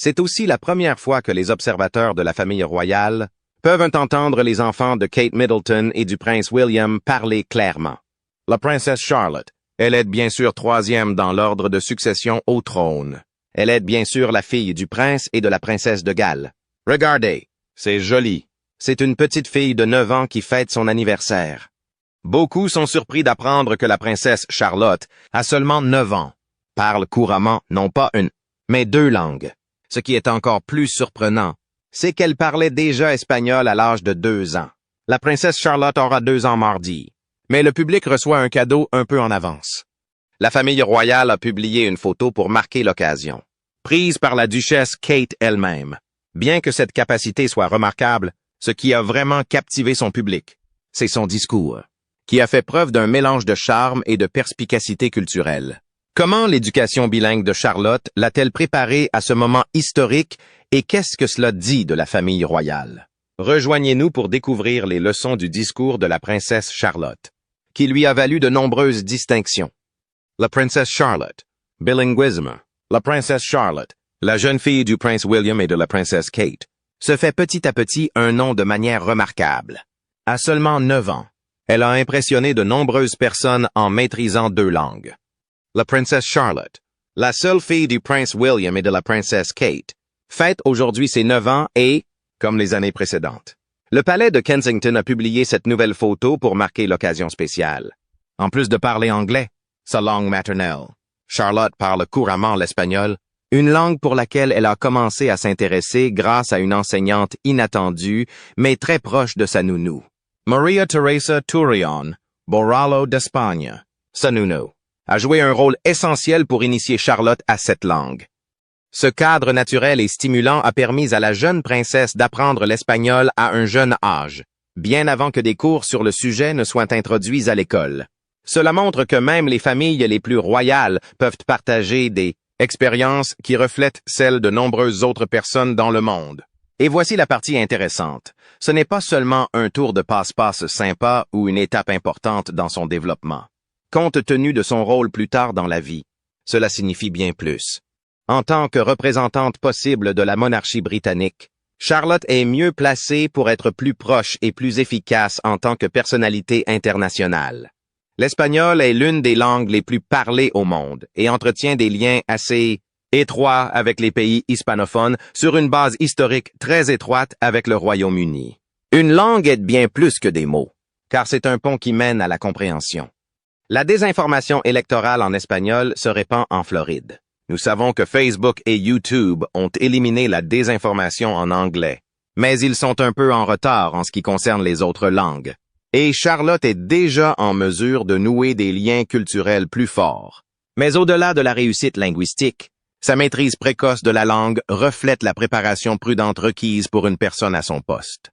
C'est aussi la première fois que les observateurs de la famille royale peuvent entendre les enfants de Kate Middleton et du prince William parler clairement. La princesse Charlotte, elle est bien sûr troisième dans l'ordre de succession au trône. Elle est bien sûr la fille du prince et de la princesse de Galles. Regardez, c'est joli. C'est une petite fille de 9 ans qui fête son anniversaire. Beaucoup sont surpris d'apprendre que la princesse Charlotte a seulement 9 ans, parle couramment non pas une, mais 2 langues. Ce qui est encore plus surprenant, c'est qu'elle parlait déjà espagnol à l'âge de 2 ans. La princesse Charlotte aura 2 ans mardi, mais le public reçoit un cadeau un peu en avance. La famille royale a publié une photo pour marquer l'occasion, prise par la duchesse Kate elle-même. Bien que cette capacité soit remarquable, ce qui a vraiment captivé son public, c'est son discours, qui a fait preuve d'un mélange de charme et de perspicacité culturelle. Comment l'éducation bilingue de Charlotte l'a-t-elle préparée à ce moment historique et qu'est-ce que cela dit de la famille royale? Rejoignez-nous pour découvrir les leçons du discours de la princesse Charlotte, qui lui a valu de nombreuses distinctions. La princesse Charlotte, bilinguisme. La princesse Charlotte, la jeune fille du prince William et de la princesse Kate, se fait petit à petit un nom de manière remarquable. À seulement 9 ans, elle a impressionné de nombreuses personnes en maîtrisant 2 langues. La princesse Charlotte, la seule fille du prince William et de la princesse Kate, fête aujourd'hui ses 9 ans et, comme les années précédentes, le palais de Kensington a publié cette nouvelle photo pour marquer l'occasion spéciale. En plus de parler anglais, sa langue maternelle, Charlotte parle couramment l'espagnol, une langue pour laquelle elle a commencé à s'intéresser grâce à une enseignante inattendue, mais très proche de sa nounou. Maria Teresa Turillon, Borrallo d'Espagne, sa nounou, a joué un rôle essentiel pour initier Charlotte à cette langue. Ce cadre naturel et stimulant a permis à la jeune princesse d'apprendre l'espagnol à un jeune âge, bien avant que des cours sur le sujet ne soient introduits à l'école. Cela montre que même les familles les plus royales peuvent partager des expériences qui reflètent celles de nombreuses autres personnes dans le monde. Et voici la partie intéressante. Ce n'est pas seulement un tour de passe-passe sympa ou une étape importante dans son développement. Compte tenu de son rôle plus tard dans la vie, cela signifie bien plus. En tant que représentante possible de la monarchie britannique, Charlotte est mieux placée pour être plus proche et plus efficace en tant que personnalité internationale. L'espagnol est l'une des langues les plus parlées au monde et entretient des liens assez étroits avec les pays hispanophones sur une base historique très étroite avec le Royaume-Uni. Une langue est bien plus que des mots, car c'est un pont qui mène à la compréhension. La désinformation électorale en espagnol se répand en Floride. Nous savons que Facebook et YouTube ont éliminé la désinformation en anglais, mais ils sont un peu en retard en ce qui concerne les autres langues. Et Charlotte est déjà en mesure de nouer des liens culturels plus forts. Mais au-delà de la réussite linguistique, sa maîtrise précoce de la langue reflète la préparation prudente requise pour une personne à son poste.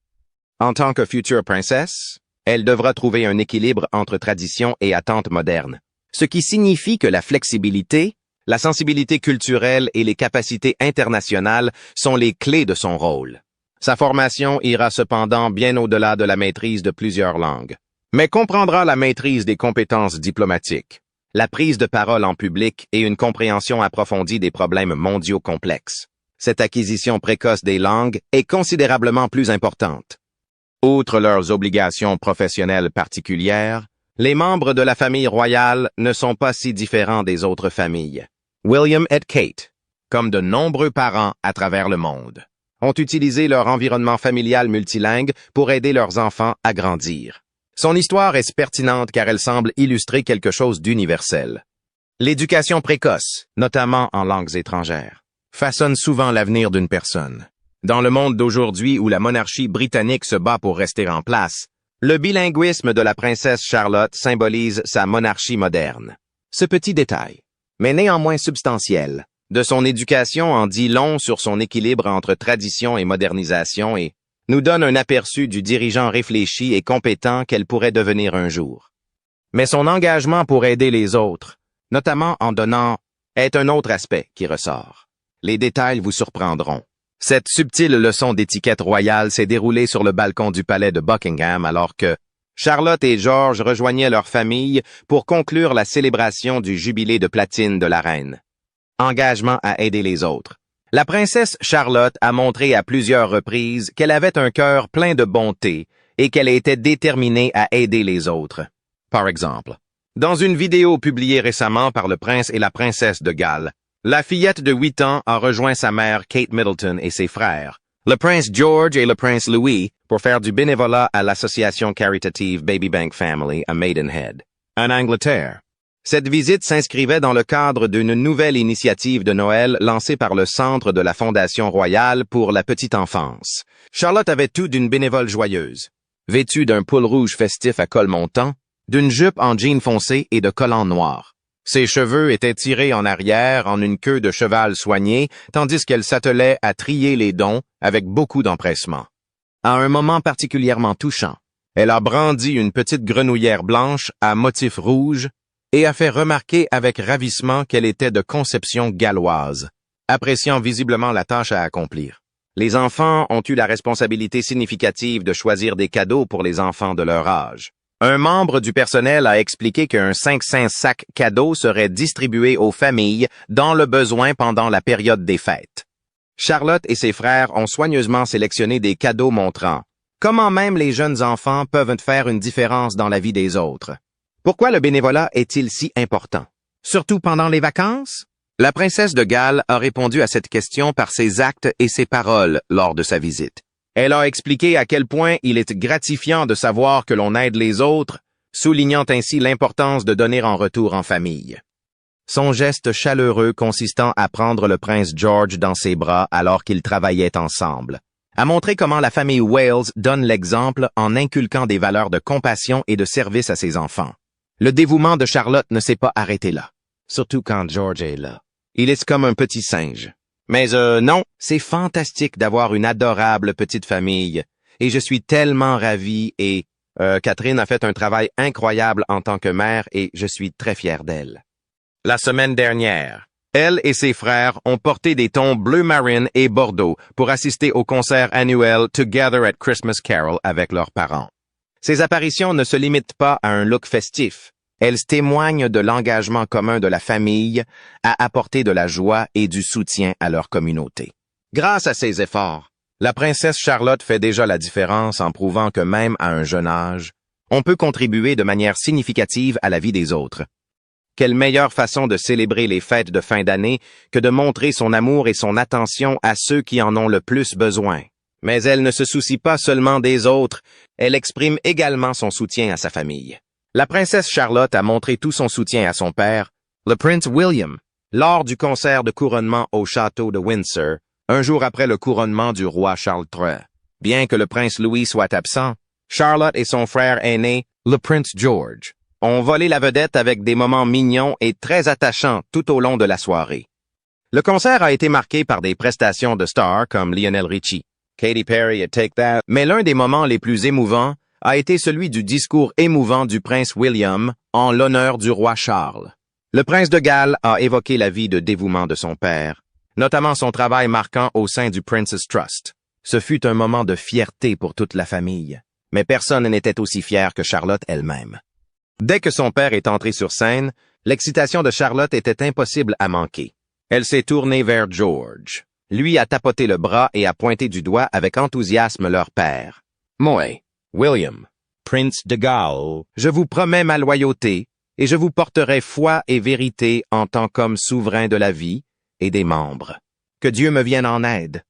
En tant que future princess, elle devra trouver un équilibre entre tradition et attentes modernes, ce qui signifie que la flexibilité, la sensibilité culturelle et les capacités internationales sont les clés de son rôle. Sa formation ira cependant bien au-delà de la maîtrise de plusieurs langues, mais comprendra la maîtrise des compétences diplomatiques, la prise de parole en public et une compréhension approfondie des problèmes mondiaux complexes. Cette acquisition précoce des langues est considérablement plus importante. Outre leurs obligations professionnelles particulières, les membres de la famille royale ne sont pas si différents des autres familles. William et Kate, comme de nombreux parents à travers le monde, ont utilisé leur environnement familial multilingue pour aider leurs enfants à grandir. Son histoire est pertinente car elle semble illustrer quelque chose d'universel. L'éducation précoce, notamment en langues étrangères, façonne souvent l'avenir d'une personne. Dans le monde d'aujourd'hui où la monarchie britannique se bat pour rester en place, le bilinguisme de la princesse Charlotte symbolise sa monarchie moderne. Ce petit détail, mais néanmoins substantiel, de son éducation en dit long sur son équilibre entre tradition et modernisation et nous donne un aperçu du dirigeant réfléchi et compétent qu'elle pourrait devenir un jour. Mais son engagement pour aider les autres, notamment en donnant, est un autre aspect qui ressort. Les détails vous surprendront. Cette subtile leçon d'étiquette royale s'est déroulée sur le balcon du palais de Buckingham alors que Charlotte et George rejoignaient leur famille pour conclure la célébration du jubilé de platine de la reine. Engagement à aider les autres. La princesse Charlotte a montré à plusieurs reprises qu'elle avait un cœur plein de bonté et qu'elle était déterminée à aider les autres. Par exemple, dans une vidéo publiée récemment par le prince et la princesse de Galles, la fillette de 8 ans a rejoint sa mère Kate Middleton et ses frères, le prince George et le prince Louis, pour faire du bénévolat à l'association caritative Baby Bank Family à Maidenhead, en Angleterre. Cette visite s'inscrivait dans le cadre d'une nouvelle initiative de Noël lancée par le Centre de la Fondation Royale pour la Petite Enfance. Charlotte avait tout d'une bénévole joyeuse, vêtue d'un pull rouge festif à col montant, d'une jupe en jean foncé et de collants noirs. Ses cheveux étaient tirés en arrière en une queue de cheval soignée, tandis qu'elle s'attelait à trier les dons avec beaucoup d'empressement. À un moment particulièrement touchant, elle a brandi une petite grenouillère blanche à motif rouge et a fait remarquer avec ravissement qu'elle était de conception galloise, appréciant visiblement la tâche à accomplir. Les enfants ont eu la responsabilité significative de choisir des cadeaux pour les enfants de leur âge. Un membre du personnel a expliqué qu'un 500 sacs cadeaux serait distribué aux familles dans le besoin pendant la période des fêtes. Charlotte et ses frères ont soigneusement sélectionné des cadeaux montrant comment même les jeunes enfants peuvent faire une différence dans la vie des autres. Pourquoi le bénévolat est-il si important? Surtout pendant les vacances? La princesse de Galles a répondu à cette question par ses actes et ses paroles lors de sa visite. Elle a expliqué à quel point il est gratifiant de savoir que l'on aide les autres, soulignant ainsi l'importance de donner en retour en famille. Son geste chaleureux consistant à prendre le prince George dans ses bras alors qu'ils travaillaient ensemble a montré comment la famille Wales donne l'exemple en inculquant des valeurs de compassion et de service à ses enfants. Le dévouement de Charlotte ne s'est pas arrêté là, surtout quand George est là. Il est comme un petit singe. Mais non, c'est fantastique d'avoir une adorable petite famille, et je suis tellement ravi et Catherine a fait un travail incroyable en tant que mère et je suis très fier d'elle. La semaine dernière, elle et ses frères ont porté des tons bleu marine et bordeaux pour assister au concert annuel Together at Christmas Carol avec leurs parents. Ces apparitions ne se limitent pas à un look festif. Elles témoignent de l'engagement commun de la famille à apporter de la joie et du soutien à leur communauté. Grâce à ces efforts, la princesse Charlotte fait déjà la différence en prouvant que même à un jeune âge, on peut contribuer de manière significative à la vie des autres. Quelle meilleure façon de célébrer les fêtes de fin d'année que de montrer son amour et son attention à ceux qui en ont le plus besoin. Mais elle ne se soucie pas seulement des autres, elle exprime également son soutien à sa famille. La princesse Charlotte a montré tout son soutien à son père, le prince William, lors du concert de couronnement au château de Windsor, un jour après le couronnement du roi Charles III. Bien que le prince Louis soit absent, Charlotte et son frère aîné, le prince George, ont volé la vedette avec des moments mignons et très attachants tout au long de la soirée. Le concert a été marqué par des prestations de stars comme Lionel Richie, Katy Perry et Take That, mais l'un des moments les plus émouvants a été celui du discours émouvant du prince William en l'honneur du roi Charles. Le prince de Galles a évoqué la vie de dévouement de son père, notamment son travail marquant au sein du Prince's Trust. Ce fut un moment de fierté pour toute la famille, mais personne n'était aussi fier que Charlotte elle-même. Dès que son père est entré sur scène, l'excitation de Charlotte était impossible à manquer. Elle s'est tournée vers George. Lui a tapoté le bras et a pointé du doigt avec enthousiasme leur père. « Moi, William, Prince de Galles, je vous promets ma loyauté et je vous porterai foi et vérité en tant qu'homme souverain de la vie et des membres. Que Dieu me vienne en aide. »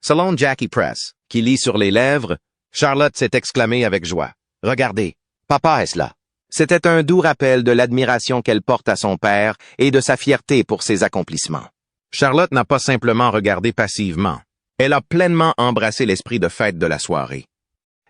Selon Jackie Press, qui lit sur les lèvres, Charlotte s'est exclamée avec joie. « Regardez, papa est là. » C'était un doux rappel de l'admiration qu'elle porte à son père et de sa fierté pour ses accomplissements. Charlotte n'a pas simplement regardé passivement. Elle a pleinement embrassé l'esprit de fête de la soirée.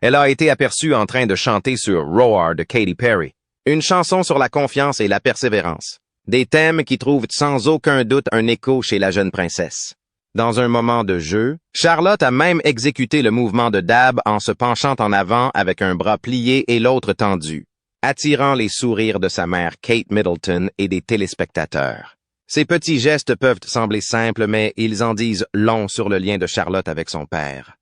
Elle a été aperçue en train de chanter sur Roar de Katy Perry, une chanson sur la confiance et la persévérance, des thèmes qui trouvent sans aucun doute un écho chez la jeune princesse. Dans un moment de jeu, Charlotte a même exécuté le mouvement de dab en se penchant en avant avec un bras plié et l'autre tendu, attirant les sourires de sa mère Kate Middleton et des téléspectateurs. Ces petits gestes peuvent sembler simples, mais ils en disent long sur le lien de Charlotte avec son père.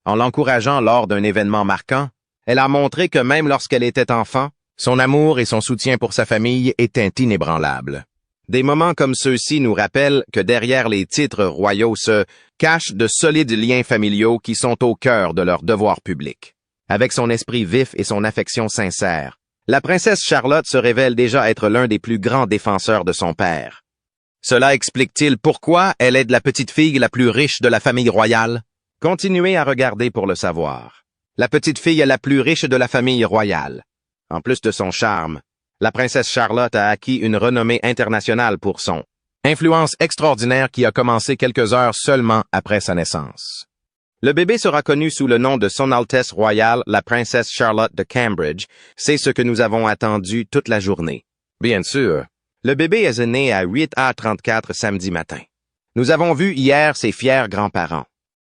En l'encourageant lors d'un événement marquant, elle a montré que même lorsqu'elle était enfant, son amour et son soutien pour sa famille étaient inébranlables. Des moments comme ceux-ci nous rappellent que derrière les titres royaux se cachent de solides liens familiaux qui sont au cœur de leur devoir public. Avec son esprit vif et son affection sincère, la princesse Charlotte se révèle déjà être l'un des plus grands défenseurs de son père. Cela explique-t-il pourquoi elle est la petite fille la plus riche de la famille royale? Continuez à regarder pour le savoir. La petite fille est la plus riche de la famille royale. En plus de son charme, la princesse Charlotte a acquis une renommée internationale pour son influence extraordinaire qui a commencé quelques heures seulement après sa naissance. Le bébé sera connu sous le nom de Son Altesse Royale, la princesse Charlotte de Cambridge. C'est ce que nous avons attendu toute la journée. Bien sûr, le bébé est né à 8h34 samedi matin. Nous avons vu hier ses fiers grands-parents.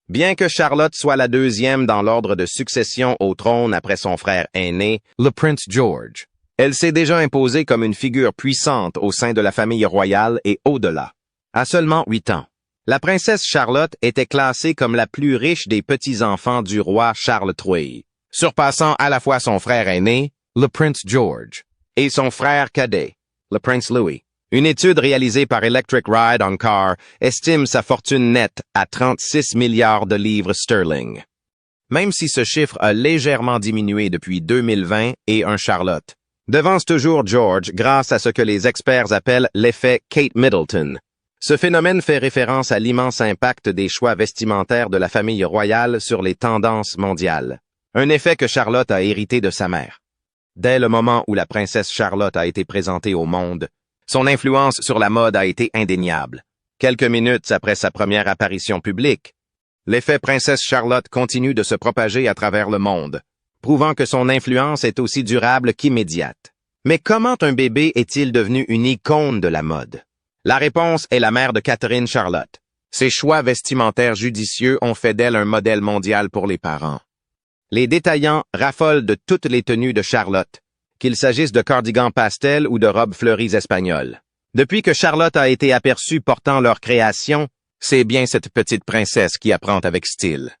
Bien que Charlotte soit la deuxième dans l'ordre de succession au trône après son frère aîné, le prince George, elle s'est déjà imposée comme une figure puissante au sein de la famille royale et au-delà. À seulement 8 ans, la princesse Charlotte était classée comme la plus riche des petits-enfants du roi Charles III, surpassant à la fois son frère aîné, le prince George, et son frère cadet, le prince Louis. Une étude réalisée par Electric Ride on Car estime sa fortune nette à 36 milliards de livres sterling. Même si ce chiffre a légèrement diminué depuis 2020 et un Charlotte, devance toujours George grâce à ce que les experts appellent l'effet Kate Middleton. Ce phénomène fait référence à l'immense impact des choix vestimentaires de la famille royale sur les tendances mondiales. Un effet que Charlotte a hérité de sa mère. Dès le moment où la princesse Charlotte a été présentée au monde, son influence sur la mode a été indéniable. Quelques minutes après sa première apparition publique, l'effet princesse Charlotte continue de se propager à travers le monde, prouvant que son influence est aussi durable qu'immédiate. Mais comment un bébé est-il devenu une icône de la mode? La réponse est la mère de Catherine Charlotte. Ses choix vestimentaires judicieux ont fait d'elle un modèle mondial pour les parents. Les détaillants raffolent de toutes les tenues de Charlotte, qu'il s'agisse de cardigans pastel ou de robes fleuries espagnoles. Depuis que Charlotte a été aperçue portant leur création, c'est bien cette petite princesse qui apprend avec style.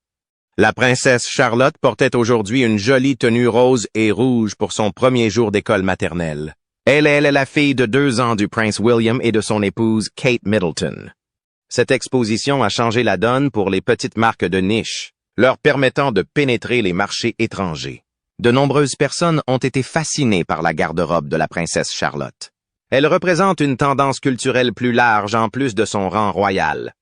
La princesse Charlotte portait aujourd'hui une jolie tenue rose et rouge pour son premier jour d'école maternelle. Elle est la fille de 2 ans du prince William et de son épouse Kate Middleton. Cette exposition a changé la donne pour les petites marques de niche, leur permettant de pénétrer les marchés étrangers. De nombreuses personnes ont été fascinées par la garde-robe de la princesse Charlotte. Elle représente une tendance culturelle plus large en plus de son rang royal.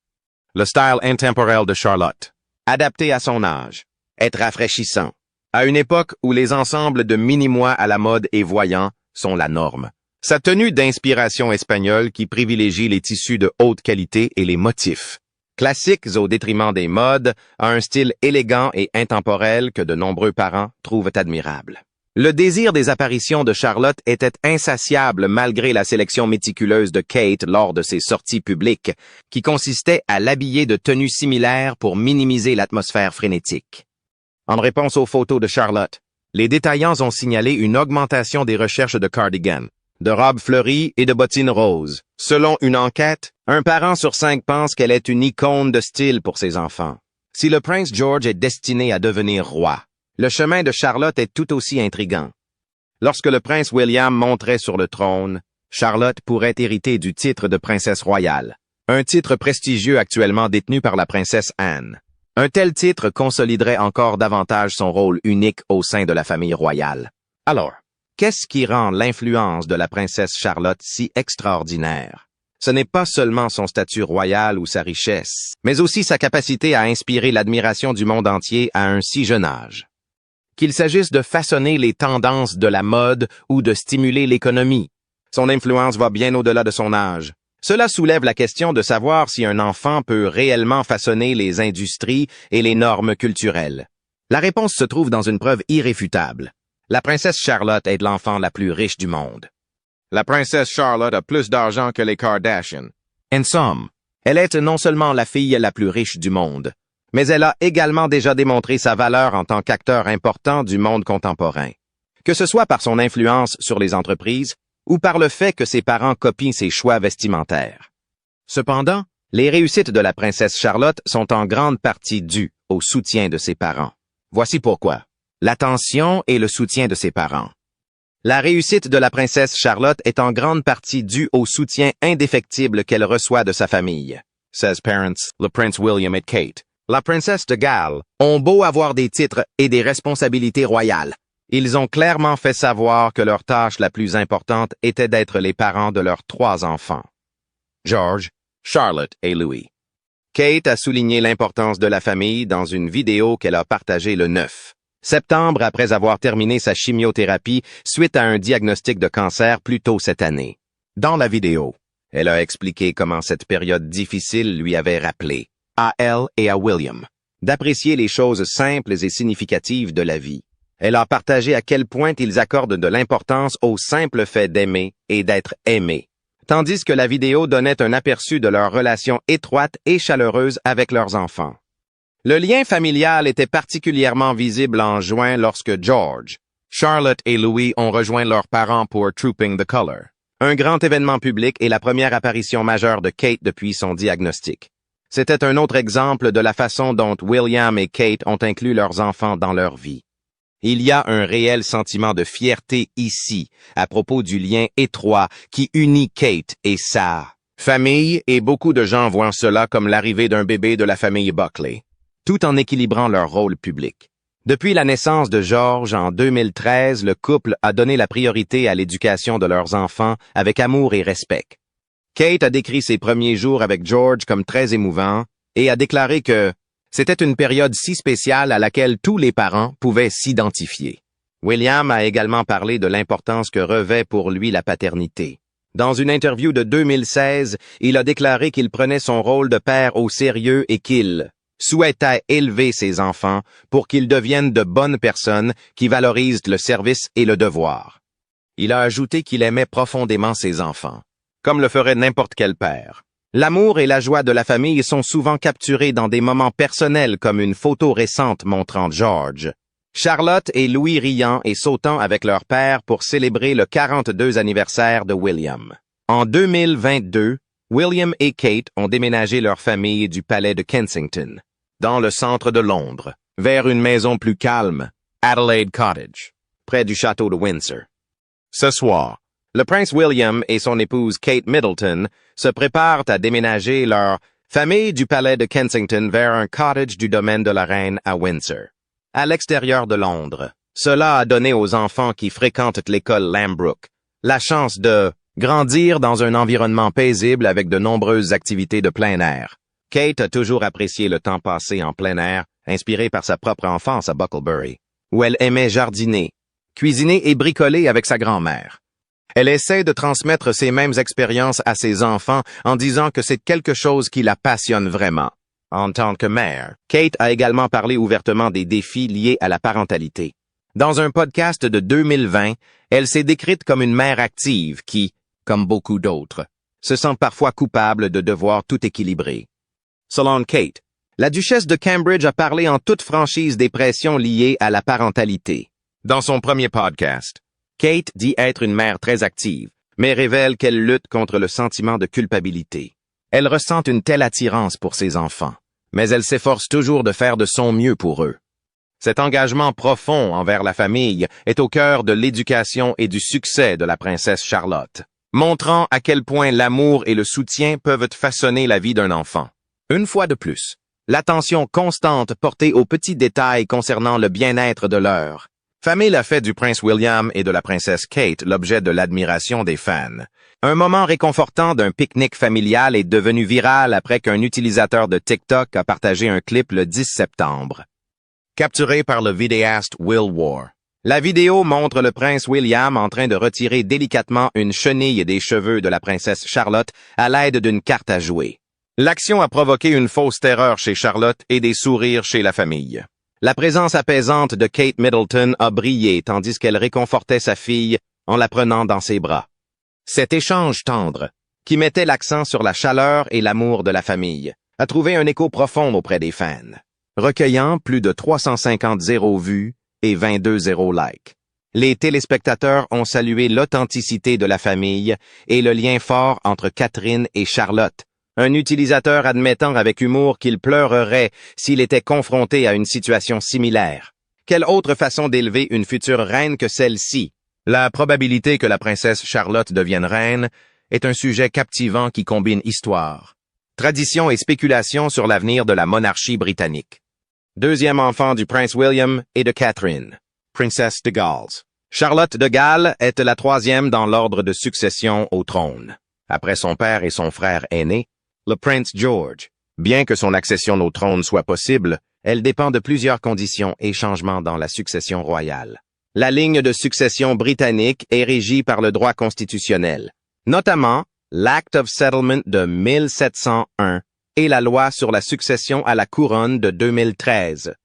Le style intemporel de Charlotte, adapté à son âge, est rafraîchissant, à une époque où les ensembles de mini-mois à la mode et voyants sont la norme. Sa tenue d'inspiration espagnole qui privilégie les tissus de haute qualité et les motifs classiques au détriment des modes, a un style élégant et intemporel que de nombreux parents trouvent admirable. Le désir des apparitions de Charlotte était insatiable malgré la sélection méticuleuse de Kate lors de ses sorties publiques, qui consistait à l'habiller de tenues similaires pour minimiser l'atmosphère frénétique. En réponse aux photos de Charlotte, les détaillants ont signalé une augmentation des recherches de cardigans, de robes fleuries et de bottines roses. Selon une enquête, 1 parent sur 5 pense qu'elle est une icône de style pour ses enfants. Si le prince George est destiné à devenir roi, le chemin de Charlotte est tout aussi intriguant. Lorsque le prince William monterait sur le trône, Charlotte pourrait hériter du titre de princesse royale, un titre prestigieux actuellement détenu par la princesse Anne. Un tel titre consoliderait encore davantage son rôle unique au sein de la famille royale. Alors, qu'est-ce qui rend l'influence de la princesse Charlotte si extraordinaire? Ce n'est pas seulement son statut royal ou sa richesse, mais aussi sa capacité à inspirer l'admiration du monde entier à un si jeune âge. Qu'il s'agisse de façonner les tendances de la mode ou de stimuler l'économie, son influence va bien au-delà de son âge. Cela soulève la question de savoir si un enfant peut réellement façonner les industries et les normes culturelles. La réponse se trouve dans une preuve irréfutable. La princesse Charlotte est l'enfant la plus riche du monde. La princesse Charlotte a plus d'argent que les Kardashians. En somme, elle est non seulement la fille la plus riche du monde, mais elle a également déjà démontré sa valeur en tant qu'acteur important du monde contemporain. Que ce soit par son influence sur les entreprises ou par le fait que ses parents copient ses choix vestimentaires. Cependant, les réussites de la princesse Charlotte sont en grande partie dues au soutien de ses parents. Voici pourquoi. L'attention et le soutien de ses parents. La réussite de la princesse Charlotte est en grande partie due au soutien indéfectible qu'elle reçoit de sa famille. Says parents, le prince William et Kate. La princesse de Galles ont beau avoir des titres et des responsabilités royales. Ils ont clairement fait savoir que leur tâche la plus importante était d'être les parents de leurs 3 enfants. George, Charlotte et Louis. Kate a souligné l'importance de la famille dans une vidéo qu'elle a partagée le 9 septembre après avoir terminé sa chimiothérapie suite à un diagnostic de cancer plus tôt cette année. Dans la vidéo, elle a expliqué comment cette période difficile lui avait rappelé, à elle et à William, d'apprécier les choses simples et significatives de la vie. Elle a partagé à quel point ils accordent de l'importance au simple fait d'aimer et d'être aimé, tandis que la vidéo donnait un aperçu de leur relation étroite et chaleureuse avec leurs enfants. Le lien familial était particulièrement visible en juin lorsque George, Charlotte et Louis ont rejoint leurs parents pour Trooping the Color, un grand événement public et la première apparition majeure de Kate depuis son diagnostic. C'était un autre exemple de la façon dont William et Kate ont inclus leurs enfants dans leur vie. Il y a un réel sentiment de fierté ici à propos du lien étroit qui unit Kate et sa famille et beaucoup de gens voient cela comme l'arrivée d'un bébé de la famille Buckley, tout en équilibrant leur rôle public. Depuis la naissance de George en 2013, le couple a donné la priorité à l'éducation de leurs enfants avec amour et respect. Kate a décrit ses premiers jours avec George comme très émouvants et a déclaré que c'était une période si spéciale à laquelle tous les parents pouvaient s'identifier. William a également parlé de l'importance que revêt pour lui la paternité. Dans une interview de 2016, il a déclaré qu'il prenait son rôle de père au sérieux et qu'il souhaitait élever ses enfants pour qu'ils deviennent de bonnes personnes qui valorisent le service et le devoir. Il a ajouté qu'il aimait profondément ses enfants, comme le ferait n'importe quel père. L'amour et la joie de la famille sont souvent capturés dans des moments personnels comme une photo récente montrant George, Charlotte et Louis riant et sautant avec leur père pour célébrer le 42e anniversaire de William. En 2022, William et Kate ont déménagé leur famille du palais de Kensington, dans le centre de Londres, vers une maison plus calme, Adelaide Cottage, près du château de Windsor. Ce soir, le prince William et son épouse Kate Middleton se préparent à déménager leur famille du palais de Kensington vers un cottage du domaine de la reine à Windsor, à l'extérieur de Londres. Cela a donné aux enfants qui fréquentent l'école Lambrook la chance de grandir dans un environnement paisible avec de nombreuses activités de plein air. Kate a toujours apprécié le temps passé en plein air, inspiré par sa propre enfance à Bucklebury, où elle aimait jardiner, cuisiner et bricoler avec sa grand-mère. Elle essaie de transmettre ces mêmes expériences à ses enfants en disant que c'est quelque chose qui la passionne vraiment. En tant que mère, Kate a également parlé ouvertement des défis liés à la parentalité. Dans un podcast de 2020, elle s'est décrite comme une mère active qui, comme beaucoup d'autres, se sent parfois coupable de devoir tout équilibrer. Selon Kate, la duchesse de Cambridge a parlé en toute franchise des pressions liées à la parentalité. Dans son premier podcast, Kate dit être une mère très active, mais révèle qu'elle lutte contre le sentiment de culpabilité. Elle ressent une telle attirance pour ses enfants, mais elle s'efforce toujours de faire de son mieux pour eux. Cet engagement profond envers la famille est au cœur de l'éducation et du succès de la princesse Charlotte, montrant à quel point l'amour et le soutien peuvent façonner la vie d'un enfant. Une fois de plus, l'attention constante portée aux petits détails concernant le bien-être de leur famille a fait du prince William et de la princesse Kate l'objet de l'admiration des fans. Un moment réconfortant d'un pique-nique familial est devenu viral après qu'un utilisateur de TikTok a partagé un clip le 10 septembre. Capturé par le vidéaste Will War. La vidéo montre le prince William en train de retirer délicatement une chenille des cheveux de la princesse Charlotte à l'aide d'une carte à jouer. L'action a provoqué une fausse terreur chez Charlotte et des sourires chez la famille. La présence apaisante de Kate Middleton a brillé tandis qu'elle réconfortait sa fille en la prenant dans ses bras. Cet échange tendre, qui mettait l'accent sur la chaleur et l'amour de la famille, a trouvé un écho profond auprès des fans, recueillant plus de 350 zéro vues et 22 zéro likes. Les téléspectateurs ont salué l'authenticité de la famille et le lien fort entre Catherine et Charlotte, un utilisateur admettant avec humour qu'il pleurerait s'il était confronté à une situation similaire. Quelle autre façon d'élever une future reine que celle-ci? La probabilité que la princesse Charlotte devienne reine est un sujet captivant qui combine histoire, tradition et spéculation sur l'avenir de la monarchie britannique. Deuxième enfant du prince William et de Catherine, princesse de Galles. Charlotte de Galles est la troisième dans l'ordre de succession au trône, après son père et son frère aîné, le prince George. Bien que son accession au trône soit possible, elle dépend de plusieurs conditions et changements dans la succession royale. La ligne de succession britannique est régie par le droit constitutionnel, notamment l'Act of Settlement de 1701 et la loi sur la succession à la couronne de 2013.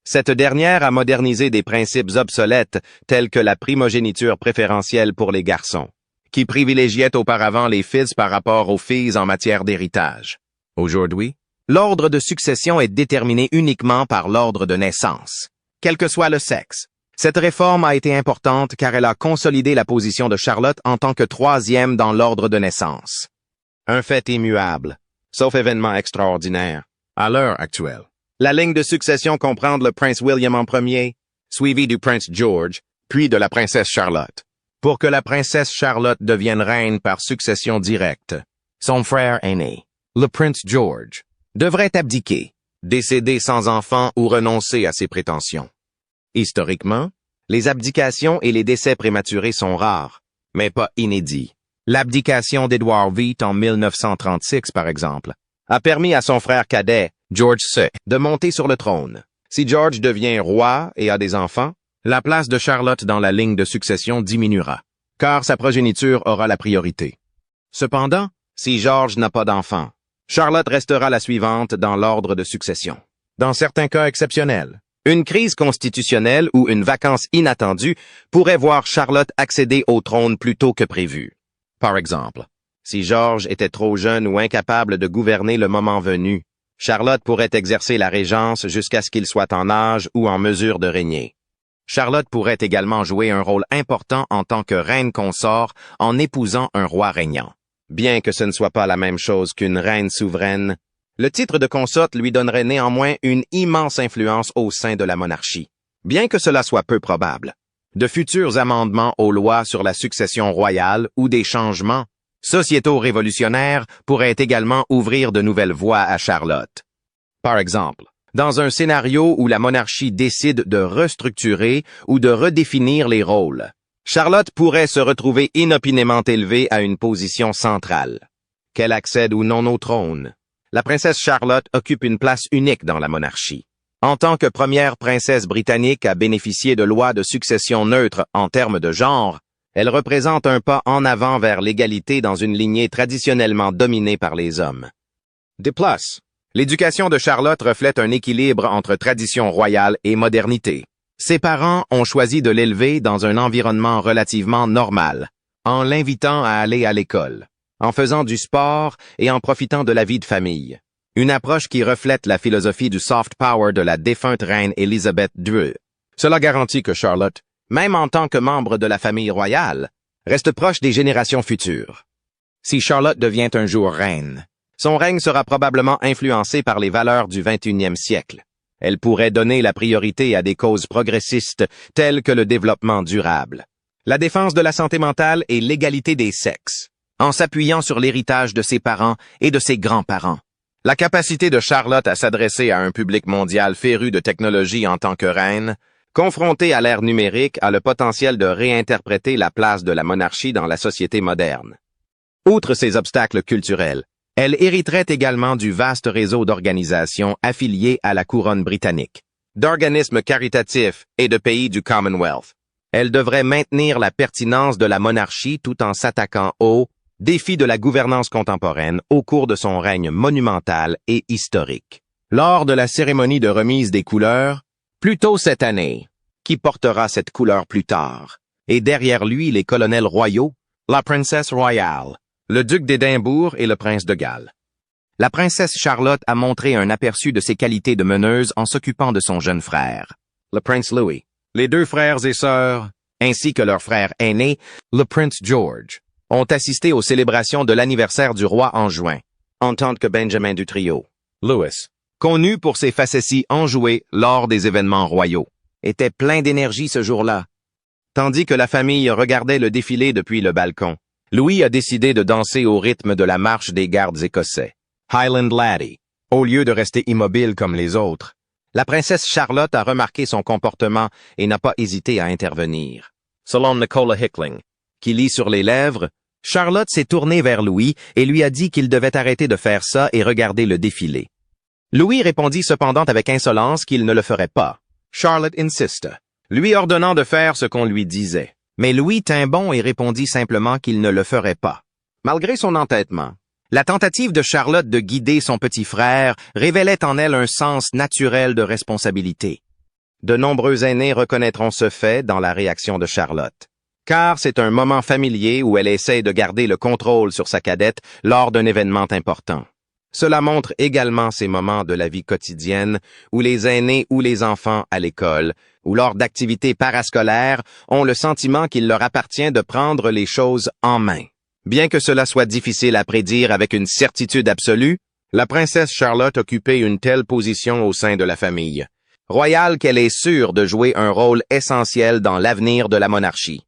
Cette dernière a modernisé des principes obsolètes tels que la primogéniture préférentielle pour les garçons, qui privilégiait auparavant les fils par rapport aux filles en matière d'héritage. Aujourd'hui, l'ordre de succession est déterminé uniquement par l'ordre de naissance, quel que soit le sexe. Cette réforme a été importante car elle a consolidé la position de Charlotte en tant que troisième dans l'ordre de naissance. Un fait immuable, sauf événement extraordinaire, à l'heure actuelle. La ligne de succession comprend le prince William en premier, suivi du prince George, puis de la princesse Charlotte. Pour que la princesse Charlotte devienne reine par succession directe, son frère aîné, le prince George, devrait abdiquer, décéder sans enfant ou renoncer à ses prétentions. Historiquement, les abdications et les décès prématurés sont rares, mais pas inédits. L'abdication d'Édouard VIII en 1936, par exemple, a permis à son frère cadet, George VI, de monter sur le trône. Si George devient roi et a des enfants, la place de Charlotte dans la ligne de succession diminuera, car sa progéniture aura la priorité. Cependant, si George n'a pas d'enfants, Charlotte restera la suivante dans l'ordre de succession. Dans certains cas exceptionnels, une crise constitutionnelle ou une vacance inattendue pourrait voir Charlotte accéder au trône plus tôt que prévu. Par exemple, si George était trop jeune ou incapable de gouverner le moment venu, Charlotte pourrait exercer la régence jusqu'à ce qu'il soit en âge ou en mesure de régner. Charlotte pourrait également jouer un rôle important en tant que reine consort en épousant un roi régnant. Bien que ce ne soit pas la même chose qu'une reine souveraine, le titre de consorte lui donnerait néanmoins une immense influence au sein de la monarchie, bien que cela soit peu probable. De futurs amendements aux lois sur la succession royale ou des changements sociétaux révolutionnaires pourraient également ouvrir de nouvelles voies à Charlotte. Par exemple, dans un scénario où la monarchie décide de restructurer ou de redéfinir les rôles, Charlotte pourrait se retrouver inopinément élevée à une position centrale. Qu'elle accède ou non au trône, la princesse Charlotte occupe une place unique dans la monarchie. En tant que première princesse britannique à bénéficier de lois de succession neutres en termes de genre, elle représente un pas en avant vers l'égalité dans une lignée traditionnellement dominée par les hommes. De plus, l'éducation de Charlotte reflète un équilibre entre tradition royale et modernité. Ses parents ont choisi de l'élever dans un environnement relativement normal, en l'invitant à aller à l'école, en faisant du sport et en profitant de la vie de famille. Une approche qui reflète la philosophie du soft power de la défunte reine Elizabeth II. Cela garantit que Charlotte, même en tant que membre de la famille royale, reste proche des générations futures. Si Charlotte devient un jour reine, son règne sera probablement influencé par les valeurs du 21e siècle. Elle pourrait donner la priorité à des causes progressistes telles que le développement durable, la défense de la santé mentale et l'égalité des sexes, en s'appuyant sur l'héritage de ses parents et de ses grands-parents. La capacité de Charlotte à s'adresser à un public mondial féru de technologie en tant que reine, confrontée à l'ère numérique, a le potentiel de réinterpréter la place de la monarchie dans la société moderne. Outre ces obstacles culturels, elle hériterait également du vaste réseau d'organisations affiliées à la couronne britannique, d'organismes caritatifs et de pays du Commonwealth. Elle devrait maintenir la pertinence de la monarchie tout en s'attaquant aux défis de la gouvernance contemporaine au cours de son règne monumental et historique. Lors de la cérémonie de remise des couleurs, plus tôt cette année, qui portera cette couleur plus tard, et derrière lui les colonels royaux, la princesse royale, le duc d'Édimbourg et le prince de Galles. La princesse Charlotte a montré un aperçu de ses qualités de meneuse en s'occupant de son jeune frère, le prince Louis, les deux frères et sœurs, ainsi que leur frère aîné, le prince George, ont assisté aux célébrations de l'anniversaire du roi en juin, en tant que Benjamin du trio. Louis, connu pour ses facéties enjouées lors des événements royaux, était plein d'énergie ce jour-là. tandis que la famille regardait le défilé depuis le balcon. Louis a décidé de danser au rythme de la marche des gardes écossais, Highland Laddie, au lieu de rester immobile comme les autres. La princesse Charlotte a remarqué son comportement et n'a pas hésité à intervenir. Selon Nicola Hickling, qui lit sur les lèvres, Charlotte s'est tournée vers Louis et lui a dit qu'il devait arrêter de faire ça et regarder le défilé. Louis répondit cependant avec insolence qu'il ne le ferait pas. Charlotte insiste, lui ordonnant de faire ce qu'on lui disait. Mais Louis tint bon et répondit simplement qu'il ne le ferait pas. Malgré son entêtement, la tentative de Charlotte de guider son petit frère révélait en elle un sens naturel de responsabilité. De nombreux aînés reconnaîtront ce fait dans la réaction de Charlotte. Car c'est un moment familier où elle essaie de garder le contrôle sur sa cadette lors d'un événement important. Cela montre également ces moments de la vie quotidienne où les aînés ou les enfants à l'école ou lors d'activités parascolaires ont le sentiment qu'il leur appartient de prendre les choses en main. Bien que cela soit difficile à prédire avec une certitude absolue, la princesse Charlotte occupait une telle position au sein de la famille royale qu'elle est sûre de jouer un rôle essentiel dans l'avenir de la monarchie.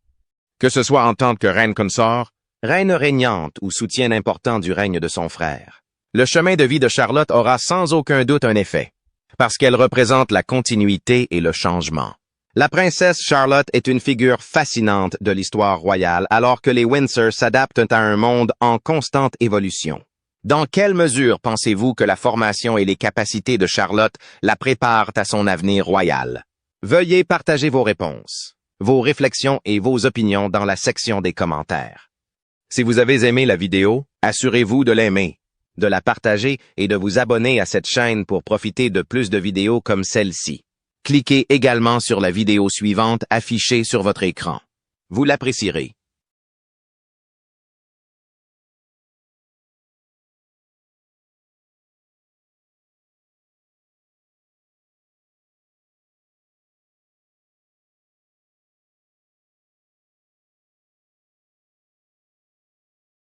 Que ce soit en tant que reine consort, reine régnante ou soutien important du règne de son frère. Le chemin de vie de Charlotte aura sans aucun doute un effet, parce qu'elle représente la continuité et le changement. La princesse Charlotte est une figure fascinante de l'histoire royale alors que les Windsor s'adaptent à un monde en constante évolution. Dans quelle mesure pensez-vous que la formation et les capacités de Charlotte la préparent à son avenir royal? Veuillez partager vos réponses, vos réflexions et vos opinions dans la section des commentaires. Si vous avez aimé la vidéo, assurez-vous de l'aimer, de la partager et de vous abonner à cette chaîne pour profiter de plus de vidéos comme celle-ci. Cliquez également sur la vidéo suivante affichée sur votre écran. Vous l'apprécierez.